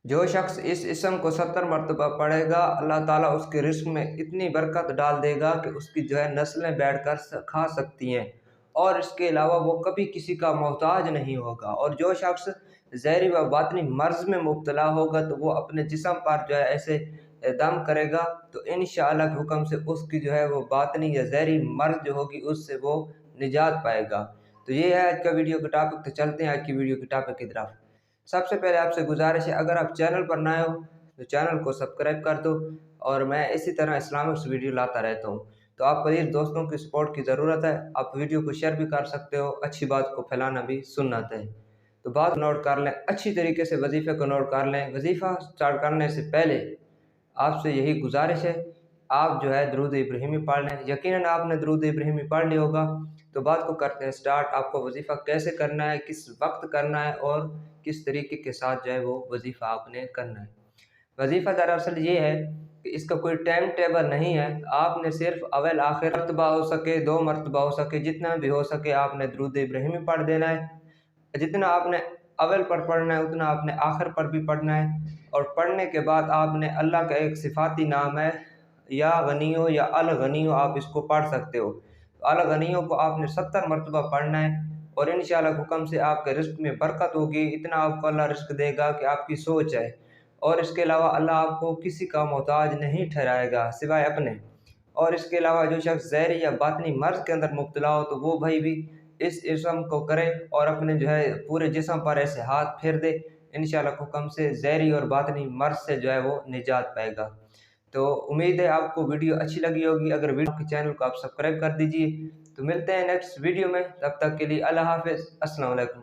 जो शख्स इस इसम को 70 मरतबा पढ़ेगा, अल्लाह ताला उसके रिज़्क़ में इतनी बरकत डाल देगा कि उसकी जो है नस्लें बैठकर खा सकती हैं, और इसके अलावा वो कभी किसी का मोहताज नहीं होगा। और जो शख्स ज़हरी व बातनी मर्ज़ में मुब्तला होगा, तो वो अपने जिस्म पर जो है ऐसे दम करेगा, तो इंशाअल्लाह के हुक्म से उसकी जो है वो बातनी या ज़हरी मर्ज़ जो होगी उससे वो निजात पाएगा। तो ये है आज का वीडियो का टॉपिक। तो चलते हैं आज की वीडियो के टॉपिक की तरफ। सबसे पहले आपसे गुजारिश है, अगर आप चैनल पर नए हो तो चैनल को सब्सक्राइब कर दो, और मैं इसी तरह इस्लामिक वीडियो लाता रहता हूँ। तो आपको ये दोस्तों की सपोर्ट की ज़रूरत है। आप वीडियो को शेयर भी कर सकते हो, अच्छी बात को फैलाना भी सुन्नत है। तो बात नोट कर लें, अच्छी तरीके से वजीफ़े को नोट कर लें। वजीफ़ा स्टार्ट करने से पहले आपसे यही गुजारिश है, आप जो है दरूद इब्राहिमी पढ़ लें। यकीनन आपने दरूद इब्राहिमी पढ़ लिया होगा। तो बात को करते हैं स्टार्ट। आपको वजीफ़ा कैसे करना है, किस वक्त करना है, और किस तरीके के साथ जो है वो वजीफ़ा आपने करना है। वजीफ़ा दरअसल ये है कि इसका कोई टाइम टेबल नहीं है। आपने सिर्फ अव्वल आखिर मरतबा हो सके, 2 मरतबा हो सके, जितना भी हो सके आपने दरूद इब्राहिमी पढ़ देना है। जितना आपने अव्वल पर पढ़ना है उतना आपने आखिर पर भी पढ़ना है। और पढ़ने के बाद आपने अल्लाह का एक सिफाती नाम है, या गनियो या अल गनियो, आप इसको पढ़ सकते हो। तो अल गनियो को आपने 70 मरतबा पढ़ना है, और इंशाअल्लाह हुक्म से आपके रिज़्क़ में बरकत होगी। इतना आपको अल्लाह रिज़्क़ देगा कि आपकी सोच है। और इसके अलावा अल्लाह आपको किसी का मोहताज नहीं ठहराएगा सिवाय अपने। और इसके अलावा जो शख्स ज़हरी या बातनी मर्ज़ के अंदर मुब्तला हो, तो वो भाई भी इस इसम को करे और अपने जो है पूरे जिस्म पर ऐसे हाथ फेर दे। इंशाअल्लाह हुक्म से ज़हरी और बातनी मर्ज़ से जो है वो निजात पाएगा। तो उम्मीद है आपको वीडियो अच्छी लगी होगी। अगर वीडियो के चैनल को आप सब्सक्राइब कर दीजिए। तो मिलते हैं नेक्स्ट वीडियो में, तब तक के लिए अल्लाह हाफ़िज़, अस्सलाम वालेकुम।